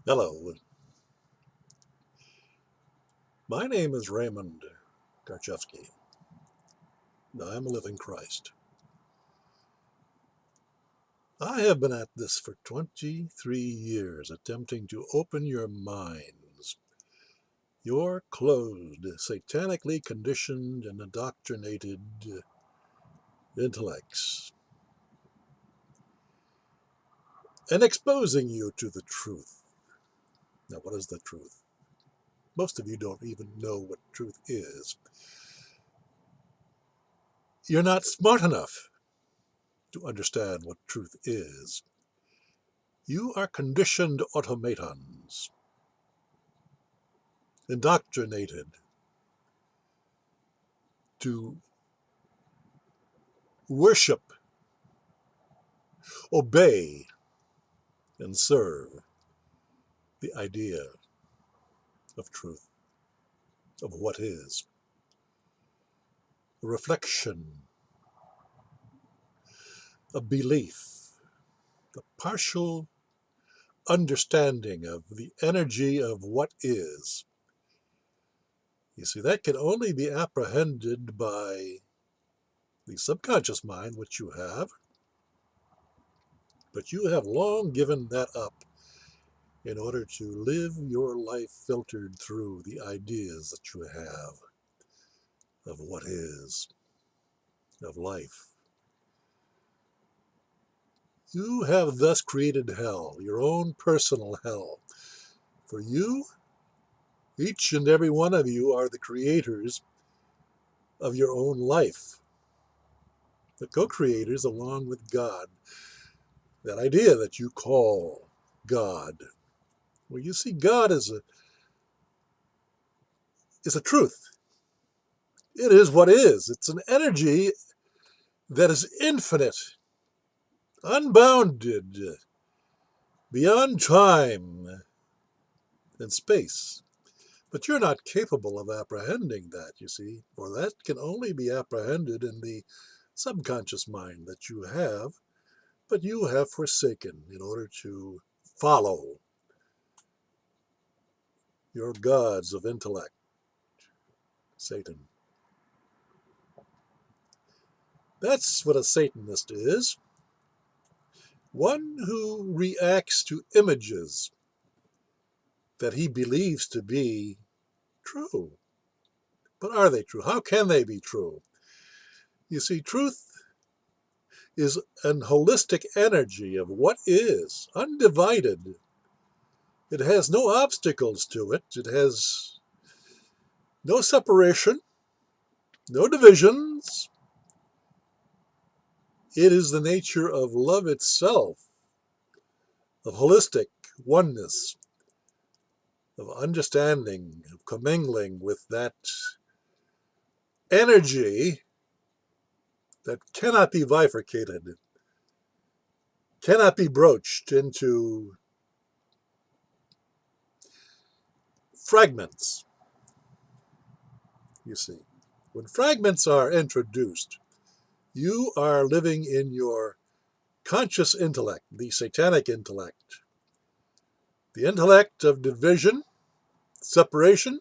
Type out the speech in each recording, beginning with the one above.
Hello, my name is Raymond Garchevsky. I'm a living Christ. I have been at this for 23 years, attempting to open your minds, your closed, satanically conditioned and indoctrinated intellects, and exposing you to the truth. Now, what is the truth? Most of you don't even know what truth is. You're not smart enough to understand what truth is. You are conditioned automatons, indoctrinated to worship, obey, and serve the idea of truth, of what is, a reflection, a belief, a partial understanding of the energy of what is. You see, that can only be apprehended by the subconscious mind, which you have, but you have long given that up in order to live your life filtered through the ideas that you have of what is, of life. You have thus created hell, your own personal hell. For you, each and every one of you are the creators of your own life, the co-creators along with God. That idea that you call God. Well, you see, God is a truth. It is what is. It's an energy that is infinite, unbounded, beyond time and space. But you're not capable of apprehending that, you see, for that can only be apprehended in the subconscious mind that you have, but you have forsaken in order to follow your gods of intellect, Satan. That's what a Satanist is, one who reacts to images that he believes to be true. But are they true? How can they be true? You see, truth is an holistic energy of what is, undivided. It has no obstacles to it. It has no separation, no divisions. It is the nature of love itself, of holistic oneness, of understanding, of commingling with that energy that cannot be bifurcated, cannot be broached into fragments, you see. When fragments are introduced, you are living in your conscious intellect, the satanic intellect, the intellect of division, separation,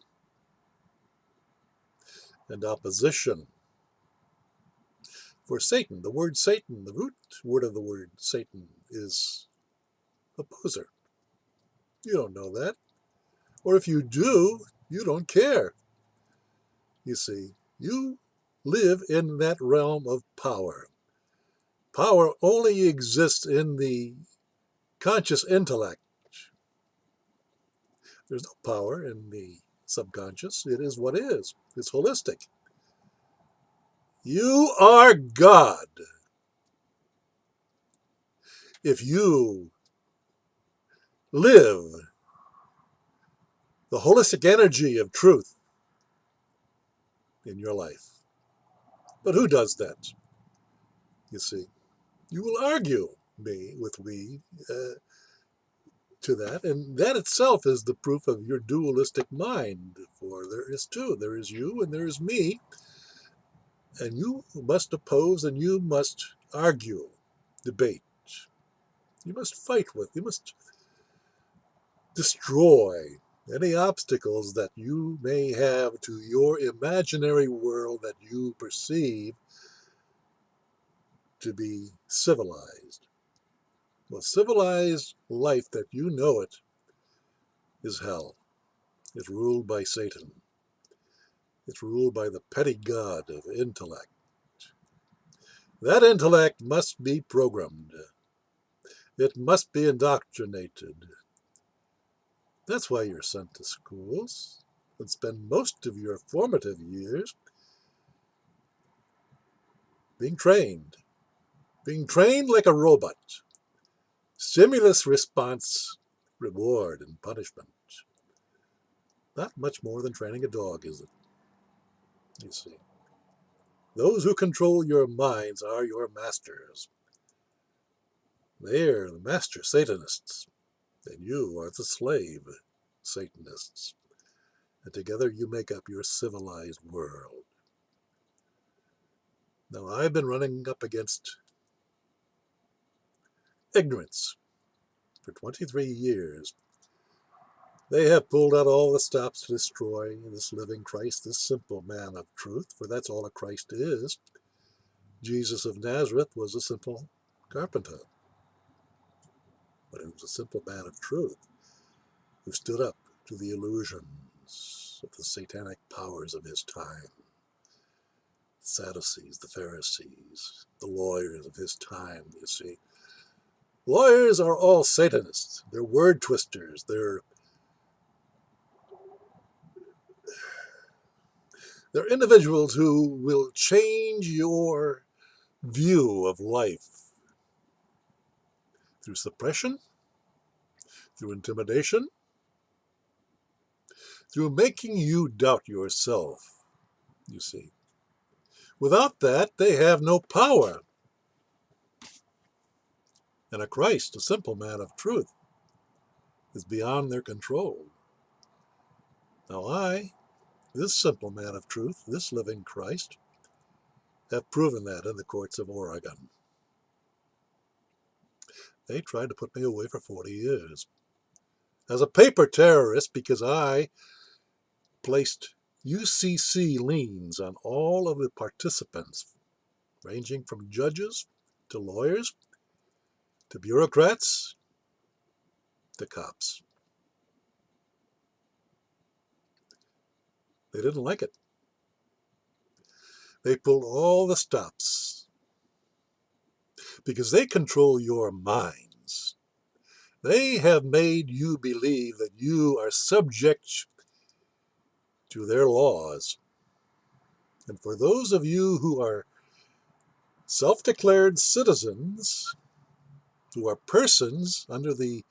and opposition. For Satan, the word Satan, the root word of the word Satan is opposer. You don't know that. Or if you do, you don't care. You see, you live in that realm of power. Power only exists in the conscious intellect. There's no power in the subconscious. It is what is. It's holistic. You are God. If you live the holistic energy of truth in your life. But who does that? You see, you will argue with me to that, and that itself is the proof of your dualistic mind. For there is two: there is you and there is me, and you must oppose and you must argue, debate. You must fight with. You must destroy any obstacles that you may have to your imaginary world that you perceive to be civilized. Well, civilized life that you know it is hell. It's ruled by Satan. It's ruled by the petty god of intellect. That intellect must be programmed. It must be indoctrinated. That's why you're sent to schools and spend most of your formative years being trained. Being trained like a robot. Stimulus, response, reward, and punishment. Not much more than training a dog, is it? You see. Those who control your minds are your masters. They're the master Satanists, and you are the slave Satanists. And together you make up your civilized world. Now, I've been running up against ignorance for 23 years. They have pulled out all the stops to destroy this living Christ, this simple man of truth, for that's all a Christ is. Jesus of Nazareth was a simple carpenter, but he was a simple man of truth who stood up to the illusions of the satanic powers of his time. The Sadducees, the Pharisees, the lawyers of his time, you see. Lawyers are all Satanists. They're word twisters. They're individuals who will change your view of life through suppression, through intimidation, through making you doubt yourself, you see. Without that, they have no power. And a Christ, a simple man of truth, is beyond their control. Now I, this simple man of truth, this living Christ, have proven that in the courts of Oregon. They tried to put me away for 40 years as a paper terrorist because I placed UCC liens on all of the participants, ranging from judges to lawyers to bureaucrats to cops. They didn't like it. They pulled all the stops because they control your minds. They have made you believe that you are subject to their laws. And for those of you who are self-declared citizens, who are persons under the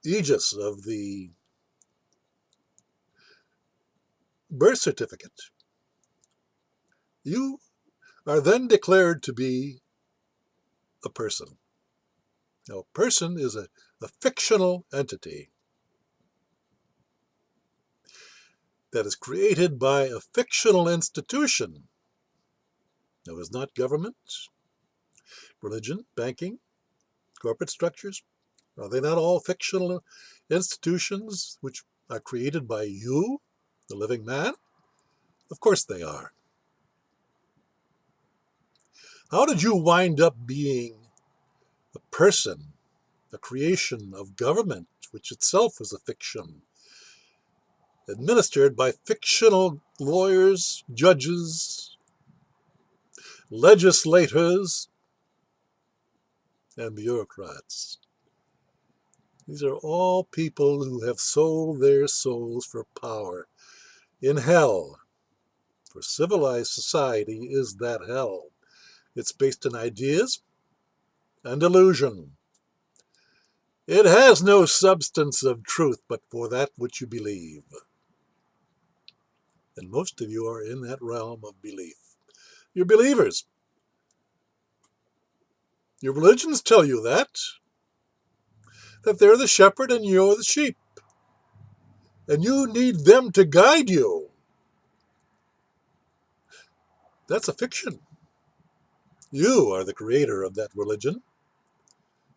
aegis of the birth certificate, you are then declared to be a person. Now, a person is a fictional entity that is created by a fictional institution. Now, is not government, religion, banking, corporate structures, are they not all fictional institutions which are created by you, the living man? Of course they are. How did you wind up being a person, a creation of government, which itself is a fiction, administered by fictional lawyers, judges, legislators, and bureaucrats? These are all people who have sold their souls for power in hell. For civilized society is that hell. It's based on ideas and illusion. It has no substance of truth but for that which you believe. And most of you are in that realm of belief. You're believers. Your religions tell you that they're the shepherd and you're the sheep. And you need them to guide you. That's a fiction. You are the creator of that religion.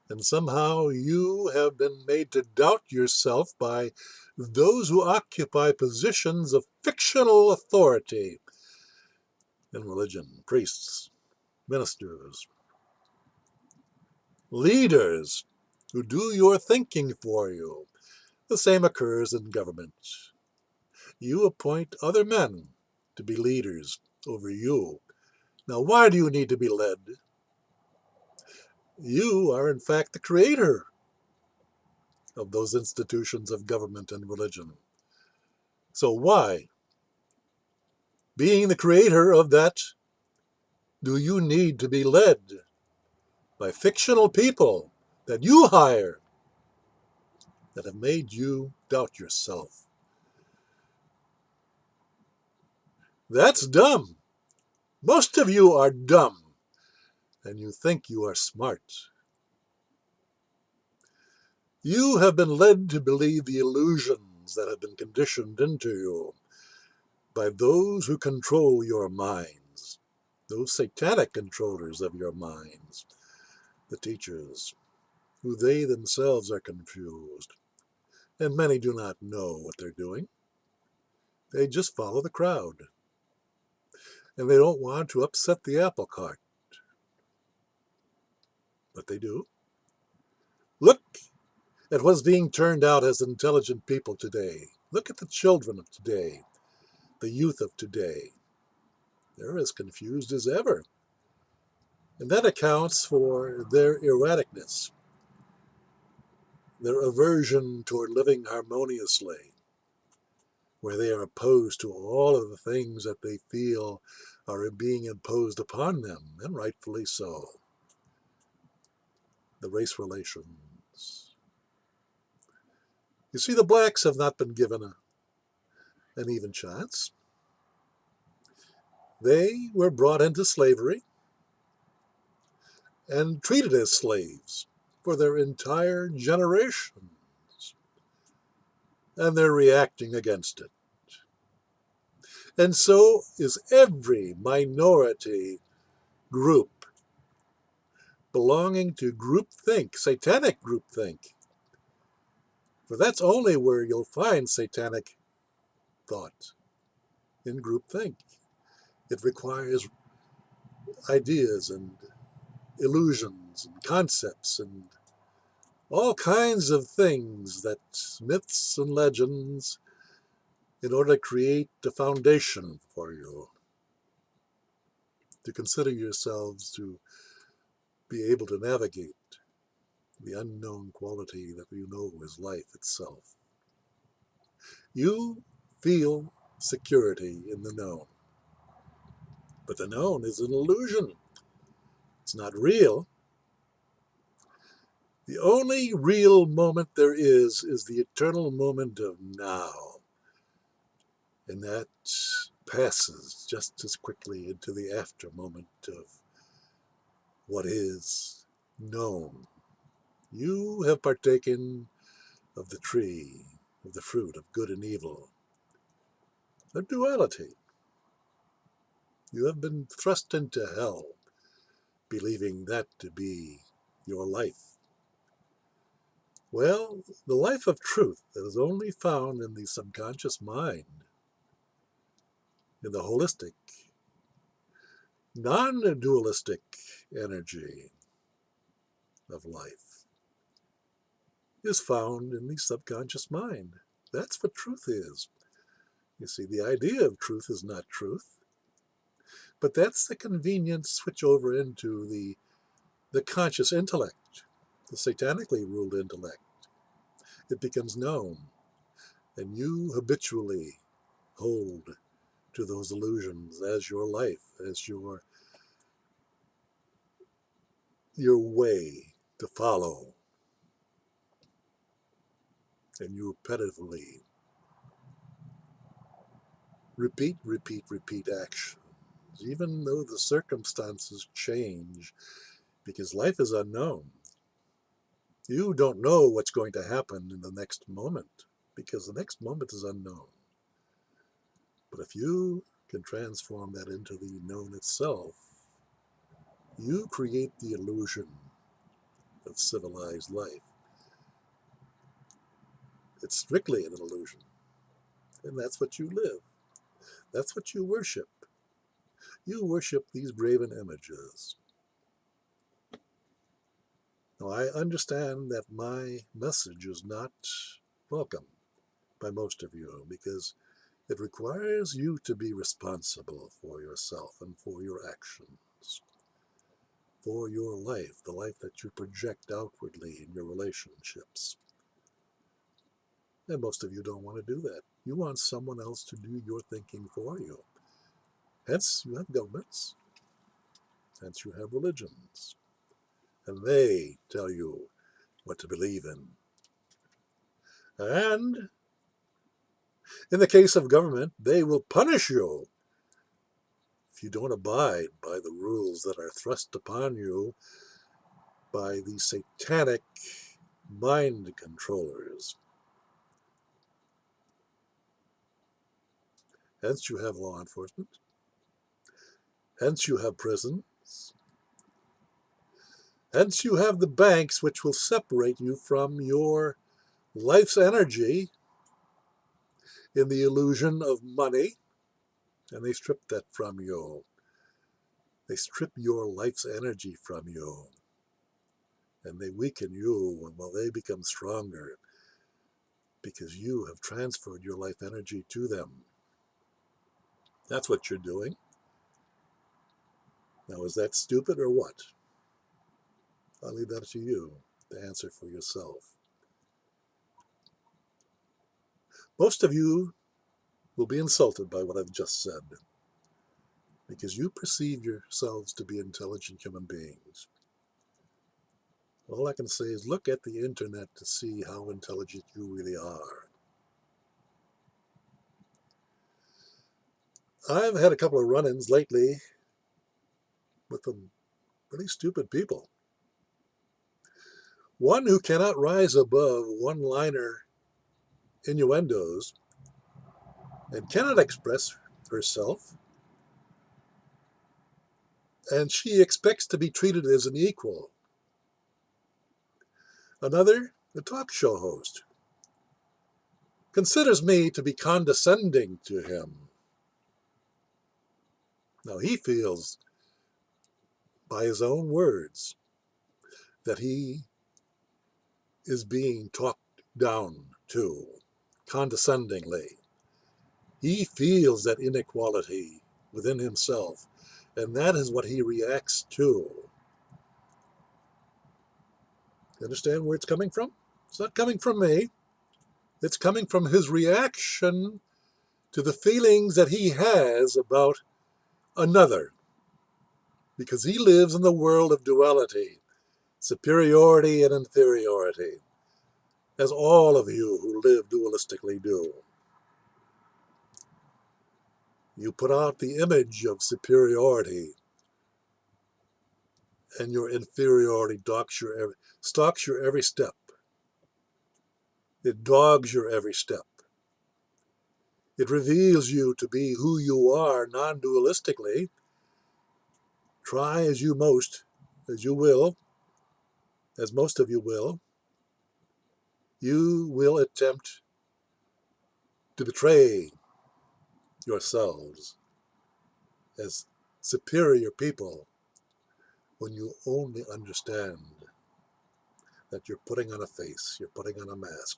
And somehow you have been made to doubt yourself by those who occupy positions of fictional authority in religion, priests, ministers, leaders who do your thinking for you. The same occurs in government. You appoint other men to be leaders over you. Now, why do you need to be led? You are, in fact, the creator of those institutions of government and religion. So why, being the creator of that, do you need to be led by fictional people that you hire that have made you doubt yourself? That's dumb. Most of you are dumb, and you think you are smart. You have been led to believe the illusions that have been conditioned into you by those who control your minds, those satanic controllers of your minds, the teachers, who they themselves are confused, and many do not know what they're doing. They just follow the crowd, and they don't want to upset the apple cart, but they do. Look at what's being turned out as intelligent people today. Look at the children of today, the youth of today. They're as confused as ever. And that accounts for their erraticness, their aversion toward living harmoniously, where they are opposed to all of the things that they feel are being imposed upon them, and rightfully so. The race relations. You see, the blacks have not been given an even chance. They were brought into slavery and treated as slaves for their entire generations, and they're reacting against it. And so is every minority group belonging to groupthink, satanic groupthink. For that's only where you'll find satanic thought, in groupthink. It requires ideas and illusions and concepts and all kinds of things, that myths and legends, in order to create a foundation for you to consider yourselves to be able to navigate the unknown quality that you know is life itself. You feel security in the known, but the known is an illusion. It's not real. The only real moment there is the eternal moment of now. And that passes just as quickly into the after moment of what is known. You have partaken of the tree, of the fruit of good and evil, of duality. You have been thrust into hell, believing that to be your life. Well, the life of truth that is only found in the subconscious mind, in the holistic, non-dualistic energy of life, is found in the subconscious mind. That's what truth is. You see, the idea of truth is not truth, but that's the convenient switch over into the conscious intellect, the satanically ruled intellect. It becomes known, and you habitually hold to those illusions as your life, as your way to follow, and you repetitively repeat actions, even though the circumstances change, because life is unknown. You don't know what's going to happen in the next moment, because the next moment is unknown. But if you can transform that into the known itself, you create the illusion of civilized life. It's strictly an illusion. And that's what you live. That's what you worship. You worship these graven images. Now, I understand that my message is not welcome by most of you because it requires you to be responsible for yourself and for your actions, for your life, the life that you project outwardly in your relationships. And most of you don't want to do that. You want someone else to do your thinking for you. Hence, you have governments. Hence, you have religions. And they tell you what to believe in. And in the case of government, they will punish you if you don't abide by the rules that are thrust upon you by these satanic mind controllers. Hence, you have law enforcement. Hence, you have prisons. Hence, you have the banks which will separate you from your life's energy in the illusion of money, and they strip that from you. They strip your life's energy from you, and they weaken you while they become stronger because you have transferred your life energy to them. That's what you're doing. Now, is that stupid or what? I'll leave that to you to answer for yourself. Most of you will be insulted by what I've just said because you perceive yourselves to be intelligent human beings. All I can say is look at the internet to see how intelligent you really are. I've had a couple of run-ins lately with some pretty stupid people. One who cannot rise above one-liner innuendos and cannot express herself, and she expects to be treated as an equal. Another, a talk show host, considers me to be condescending to him. Now he feels, by his own words, that he is being talked down to condescendingly. He feels that inequality within himself, and that is what he reacts to. You understand where it's coming from? It's not coming from me. It's coming from his reaction to the feelings that he has about another, because he lives in the world of duality, superiority and inferiority, as all of you who live dualistically do. You put out the image of superiority, and your inferiority stalks your every step. It dogs your every step. It reveals you to be who you are non-dualistically. Try as you will, as most of you will attempt to betray yourselves as superior people when you only understand that you're putting on a face, you're putting on a mask,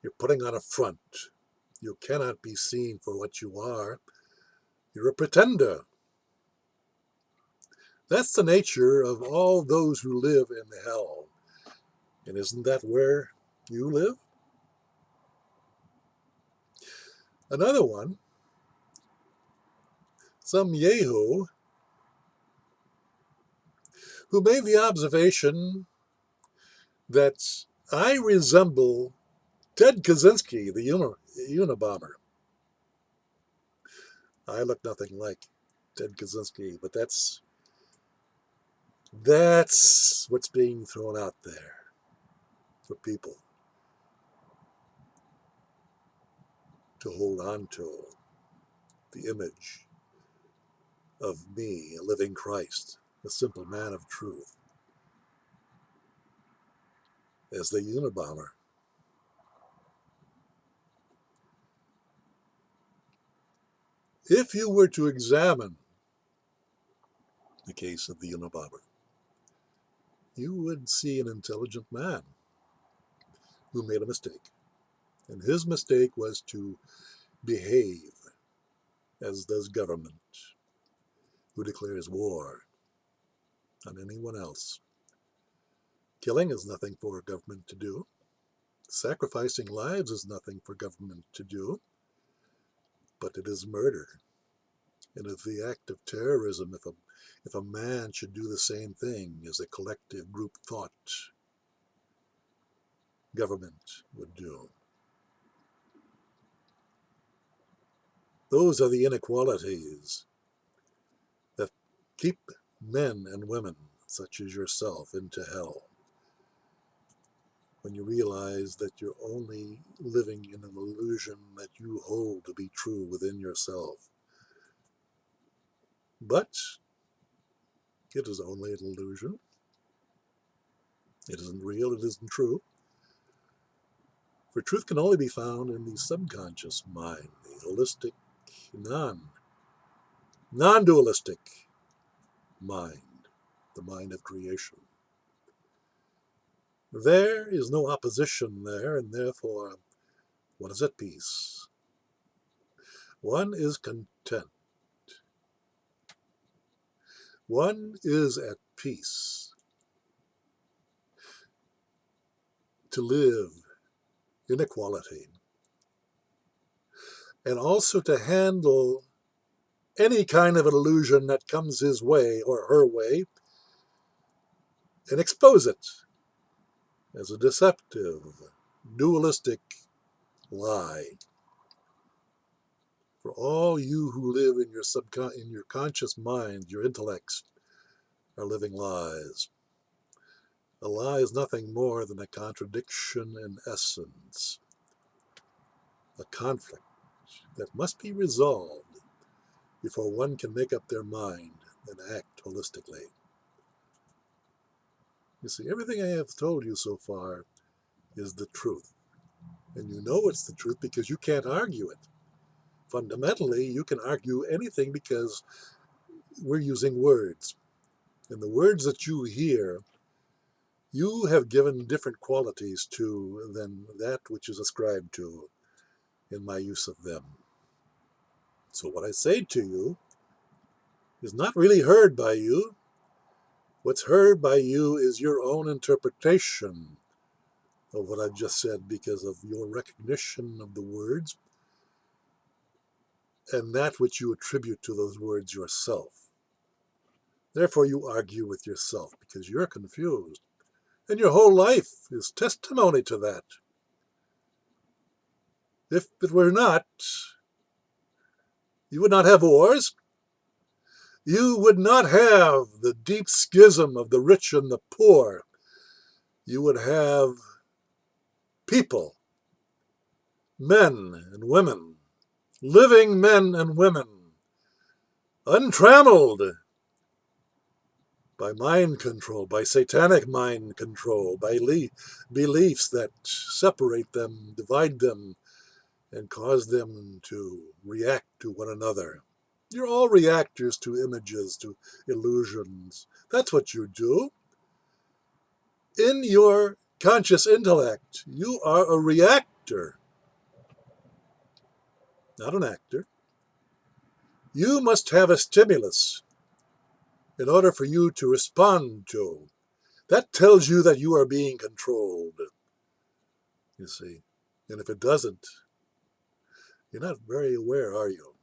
you're putting on a front. You cannot be seen for what you are. You're a pretender. That's the nature of all those who live in hell. And isn't that where you live? Another one, some Yehu, who made the observation that I resemble Ted Kaczynski, the Unabomber. I look nothing like Ted Kaczynski, but that's what's being thrown out there for people to hold on to, the image of me, a living Christ, a simple man of truth. as the Unabomber. If you were to examine the case of the Unabomber, you would see an intelligent man who made a mistake. And his mistake was to behave as does government, who declares war on anyone else. Killing is nothing for a government to do. Sacrificing lives is nothing for government to do. But it is murder. And it's the act of terrorism if a man should do the same thing as a collective group thought government would do. Those are the inequalities that keep men and women such as yourself into hell. When you realize that you're only living in an illusion that you hold to be true within yourself. But it is only an illusion. It isn't real, it isn't true. For truth can only be found in the subconscious mind, the holistic, non-dualistic mind, the mind of creation. There is no opposition there, and therefore one is at peace. One is content. One is at peace to live in equality and also to handle any kind of an illusion that comes his way or her way and expose it as a deceptive, dualistic lie. For all you who live in your conscious mind, your intellects are living lies. A lie is nothing more than a contradiction in essence, a conflict that must be resolved before one can make up their mind and act holistically. You see, everything I have told you so far is the truth. And you know it's the truth because you can't argue it. Fundamentally, you can argue anything because we're using words. And the words that you hear, you have given different qualities to than that which is ascribed to in my use of them. So what I say to you is not really heard by you. What's heard by you is your own interpretation of what I've just said because of your recognition of the words and that which you attribute to those words yourself. Therefore, you argue with yourself because you're confused. And your whole life is testimony to that. If it were not, you would not have wars. You would not have the deep schism of the rich and the poor. You would have people, men and women, living men and women, untrammeled by mind control, by satanic mind control, by beliefs that separate them, divide them, and cause them to react to one another. You're all reactors to images, to illusions. That's what you do. In your conscious intellect, you are a reactor, not an actor. You must have a stimulus in order for you to respond to. That tells you that you are being controlled, you see. And if it doesn't, you're not very aware, are you?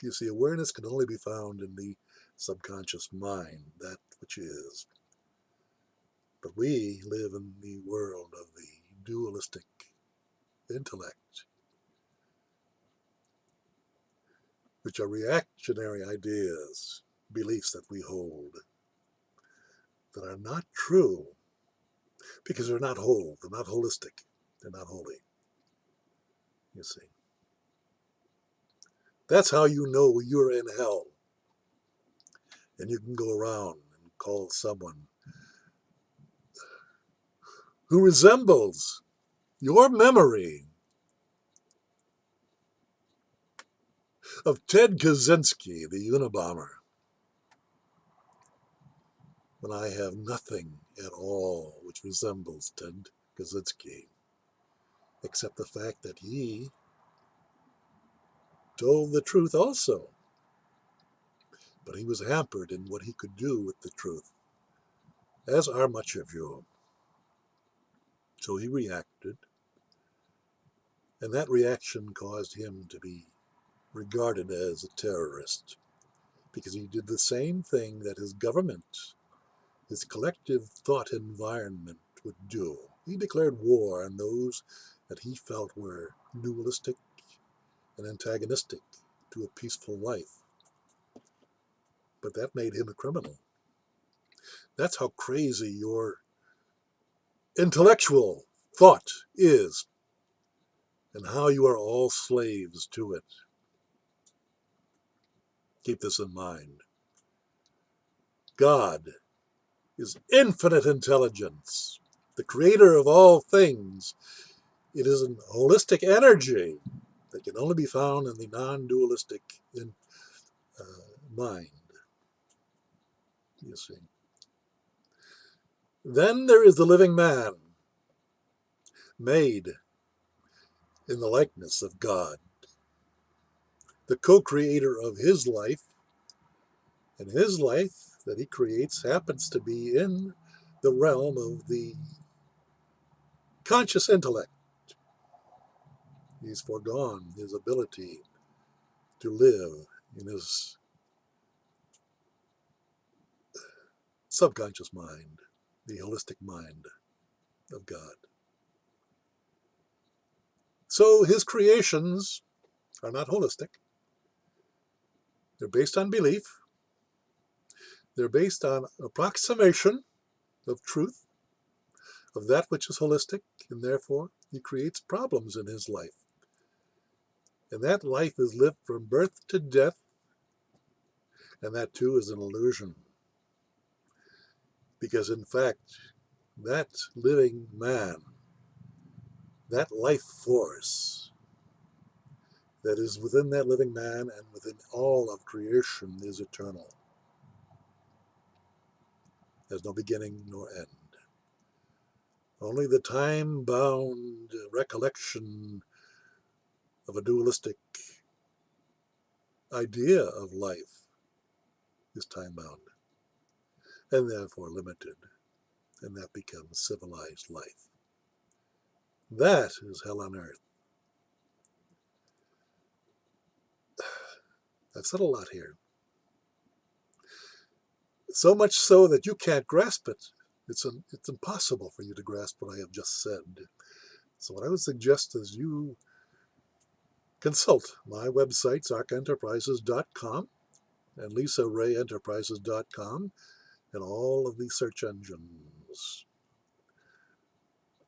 You see, awareness can only be found in the subconscious mind, that which is. But we live in the world of the dualistic intellect, which are reactionary ideas, beliefs that we hold, that are not true because they're not whole, they're not holistic, they're not holy, you see. That's how you know you're in hell. And you can go around and call someone who resembles your memory of Ted Kaczynski, the Unabomber, when I have nothing at all which resembles Ted Kaczynski, except the fact that he told the truth also. But he was hampered in what he could do with the truth, as are much of you. So he reacted, and that reaction caused him to be regarded as a terrorist, because he did the same thing that his government, his collective thought environment would do. He declared war on those that he felt were dualistic and antagonistic to a peaceful life. But that made him a criminal. That's how crazy your intellectual thought is, and how you are all slaves to it. Keep this in mind. God is infinite intelligence, the creator of all things. It is an holistic energy that can only be found in the non-dualistic mind, you see. Then there is the living man, made in the likeness of God, the co-creator of his life, and his life that he creates happens to be in the realm of the conscious intellect. He's foregone his ability to live in his subconscious mind, the holistic mind of God. So his creations are not holistic. They're based on belief. They're based on approximation of truth, of that which is holistic, and therefore he creates problems in his life. And that life is lived from birth to death, and that too is an illusion. Because in fact, that living man, that life force that is within that living man and within all of creation is eternal. There's no beginning nor end. Only the time-bound recollection of a dualistic idea of life is time-bound, and therefore limited, and that becomes civilized life. That is hell on earth. I've said a lot here. So much so that you can't grasp it. It's impossible for you to grasp what I have just said. So what I would suggest is you consult my websites, arkenterprises.com and lisarayenterprises.com, and all of the search engines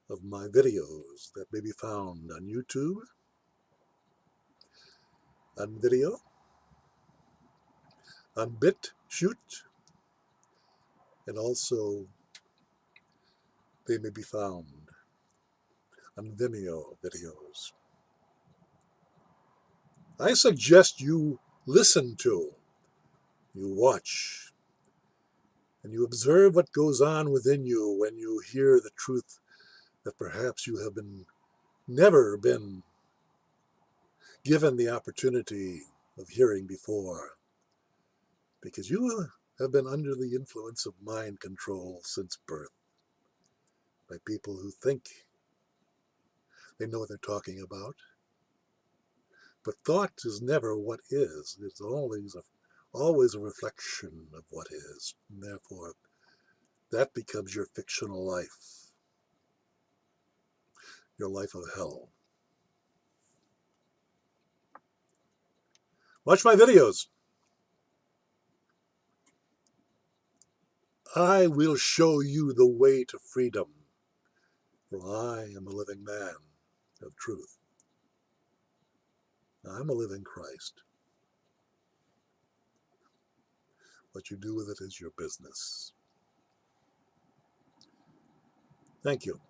of my videos that may be found on YouTube, on video, on BitChute, and also they may be found on Vimeo videos. I suggest you listen to, you watch, and you observe what goes on within you when you hear the truth that perhaps you have never been given the opportunity of hearing before, because you have been under the influence of mind control since birth by people who think they know what they're talking about. But thought is never what is. It's always a reflection of what is. And therefore, that becomes your fictional life, your life of hell. Watch my videos. I will show you the way to freedom, for I am a living man of truth. I'm a living Christ. What you do with it is your business. Thank you.